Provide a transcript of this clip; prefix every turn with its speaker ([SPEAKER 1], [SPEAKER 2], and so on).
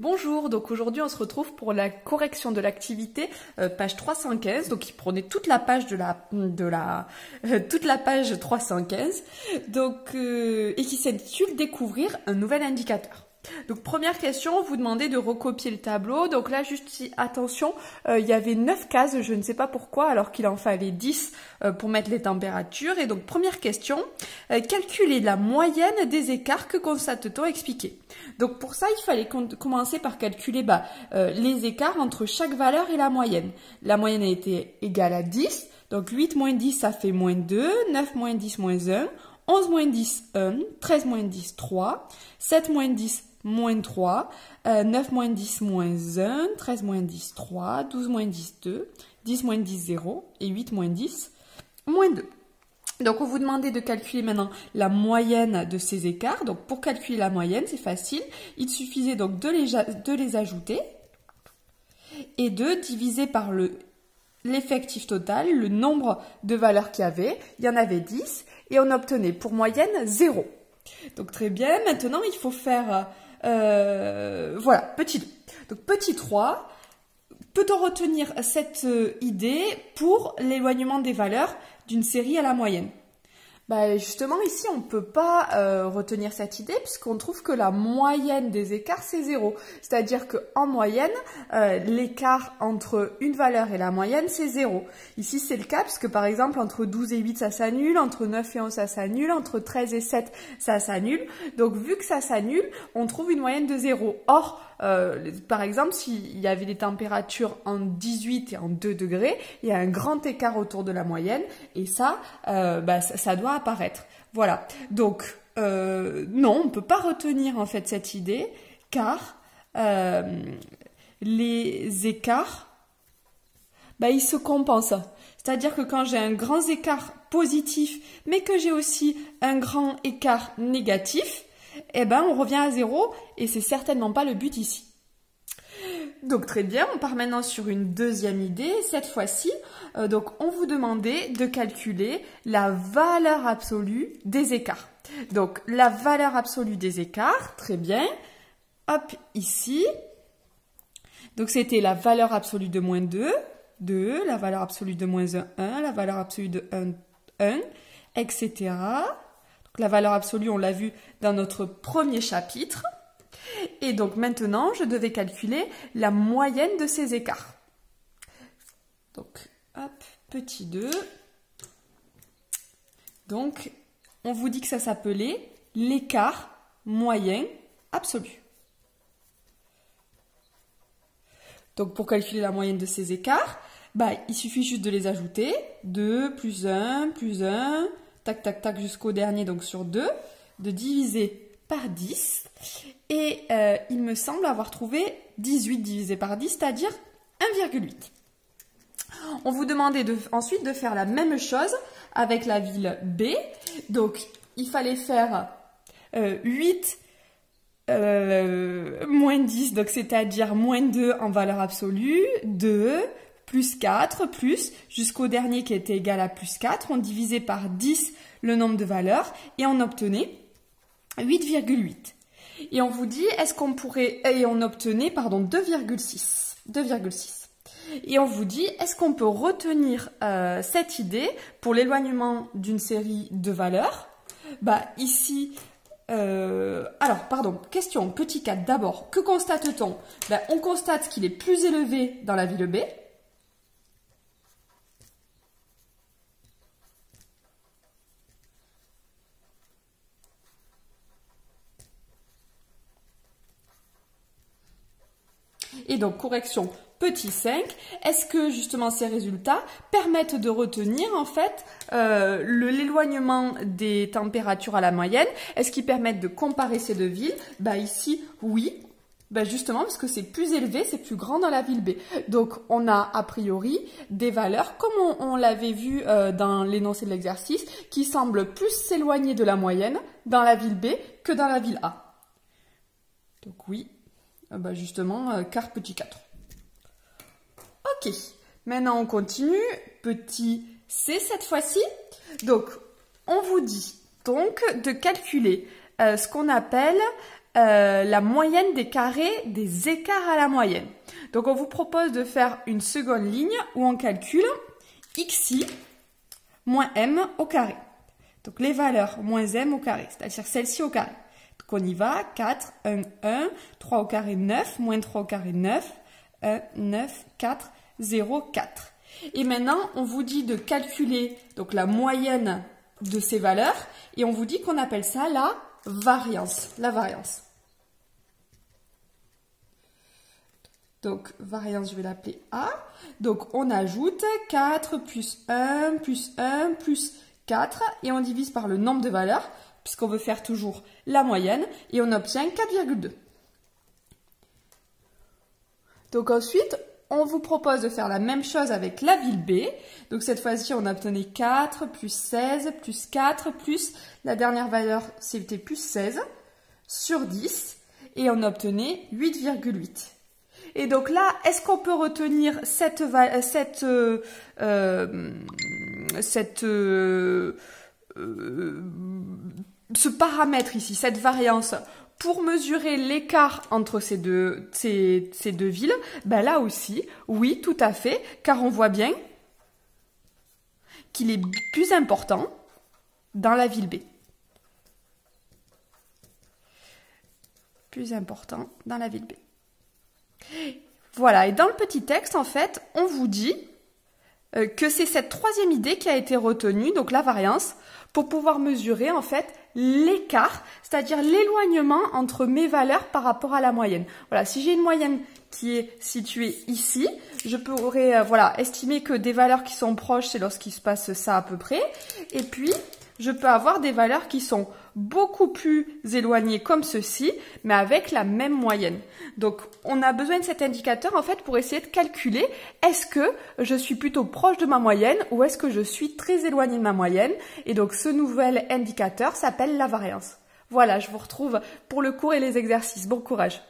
[SPEAKER 1] Bonjour, donc aujourd'hui on se retrouve pour la correction de l'activité page 315, donc il prenait toute la page toute la page 315, donc et qui s'intitule Découvrir un nouvel indicateur. Donc première question, vous demandez de recopier le tableau. Donc là juste attention, il y avait 9 cases, je ne sais pas pourquoi, alors qu'il en fallait 10 pour mettre les températures. Et donc première question, calculer la moyenne des écarts, que constate-t-on? Expliquer. Donc pour ça, il fallait commencer par calculer les écarts entre chaque valeur et la moyenne. La moyenne a été égale à 10, donc 8 moins 10 ça fait moins 2, 9 moins 10 moins 1, 11 moins 10 1, 13 moins 10 3, 7 moins 10 moins 3, 9 moins 10 moins 1, 13 moins 10 3, 12 moins 10 2, 10 moins 10 0 et 8 moins 10 moins 2. Donc on vous demandait de calculer maintenant la moyenne de ces écarts. Donc pour calculer la moyenne, c'est facile. Il suffisait donc de les ajouter et de diviser par l'effectif total, le nombre de valeurs qu'il y avait. Il y en avait 10 et on obtenait pour moyenne 0. Donc très bien, maintenant il faut faire, voilà, petit 2. Donc petit 3, peut-on retenir cette idée pour l'éloignement des valeurs d'une série à la moyenne? Justement, ici, on ne peut pas retenir cette idée puisqu'on trouve que la moyenne des écarts, c'est 0. C'est-à-dire qu'en moyenne, l'écart entre une valeur et la moyenne, c'est 0. Ici, c'est le cas puisque, par exemple, entre 12 et 8, ça s'annule, entre 9 et 11, ça s'annule, entre 13 et 7, ça s'annule. Donc, vu que ça s'annule, on trouve une moyenne de 0. Or, par exemple, s'il y avait des températures en 18 et en 2 degrés, il y a un grand écart autour de la moyenne et ça doit apparaître. Voilà. Donc, non, on ne peut pas retenir en fait cette idée car les écarts, ils se compensent. C'est-à-dire que quand j'ai un grand écart positif, mais que j'ai aussi un grand écart négatif, on revient à 0 et c'est certainement pas le but ici. Donc très bien, on part maintenant sur une deuxième idée. Cette fois-ci, donc on vous demandait de calculer la valeur absolue des écarts. Donc la valeur absolue des écarts, très bien. Hop, ici. Donc c'était la valeur absolue de moins 2, 2, la valeur absolue de moins 1, 1, la valeur absolue de 1, 1, etc. Donc la valeur absolue, on l'a vu dans notre premier chapitre. Et donc maintenant, je devais calculer la moyenne de ces écarts. Donc, hop, petit 2. Donc, on vous dit que ça s'appelait l'écart moyen absolu. Donc, pour calculer la moyenne de ces écarts, il suffit juste de les ajouter. 2 plus 1 plus 1, tac, tac, tac, jusqu'au dernier, donc sur 2, de diviser par 10. Et il me semble avoir trouvé 18 divisé par 10, c'est-à-dire 1,8. On vous demandait ensuite de faire la même chose avec la ville B. Donc, il fallait faire 8 moins 10, donc c'est-à-dire moins 2 en valeur absolue, 2, plus 4, plus, jusqu'au dernier qui était égal à plus 4. On divisait par 10 le nombre de valeurs et on obtenait 8,8. Et on vous dit, est-ce qu'on pourrait... Et on obtenait, 2,6. 2,6. Et on vous dit, est-ce qu'on peut retenir cette idée pour l'éloignement d'une série de valeurs? Ici... question, petit 4 d'abord. Que constate-t-on? On constate qu'il est plus élevé dans la ville B. Et donc, correction petit 5, est-ce que justement ces résultats permettent de retenir en fait l'éloignement des températures à la moyenne? Est-ce qu'ils permettent de comparer ces deux villes? Ici, oui. Justement, parce que c'est plus élevé, c'est plus grand dans la ville B. Donc, on a a priori des valeurs, comme on l'avait vu dans l'énoncé de l'exercice, qui semblent plus s'éloigner de la moyenne dans la ville B que dans la ville A. Donc oui. Justement, car petit 4. Ok, maintenant on continue, petit C cette fois-ci. Donc, on vous dit donc de calculer ce qu'on appelle la moyenne des carrés des écarts à la moyenne. Donc on vous propose de faire une seconde ligne où on calcule xi moins m au carré. Donc les valeurs moins m au carré, c'est-à-dire celle-ci au carré. Donc on y va, 4, 1, 1, 3 au carré 9, moins 3 au carré 9, 1, 9, 4, 0, 4. Et maintenant, on vous dit de calculer donc la moyenne de ces valeurs et on vous dit qu'on appelle ça la variance. La variance. Donc, variance, je vais l'appeler A. Donc, on ajoute 4 plus 1 plus 1 plus 4 et on divise par le nombre de valeurs puisqu'on veut faire toujours la moyenne et on obtient 4,2. Donc ensuite, on vous propose de faire la même chose avec la ville B. Donc cette fois-ci, on obtenait 4 plus 16 plus 4 plus la dernière valeur, c'était plus 16 sur 10 et on obtenait 8,8. Et donc là, est-ce qu'on peut retenir ce paramètre ici, cette variance, pour mesurer l'écart entre ces deux villes? Ben là aussi, oui, tout à fait, car on voit bien qu'il est plus important dans la ville B. Plus important dans la ville B. Voilà, et dans le petit texte, en fait, on vous dit que c'est cette troisième idée qui a été retenue, donc la variance, pour pouvoir mesurer, en fait, l'écart, c'est-à-dire l'éloignement entre mes valeurs par rapport à la moyenne. Voilà, si j'ai une moyenne qui est située ici, je pourrais estimer que des valeurs qui sont proches, c'est lorsqu'il se passe ça à peu près. Et puis, je peux avoir des valeurs qui sont beaucoup plus éloignées comme ceci, mais avec la même moyenne. Donc, on a besoin de cet indicateur, en fait, pour essayer de calculer est-ce que je suis plutôt proche de ma moyenne ou est-ce que je suis très éloignée de ma moyenne. Et donc, ce nouvel indicateur s'appelle la variance. Voilà, je vous retrouve pour le cours et les exercices. Bon courage!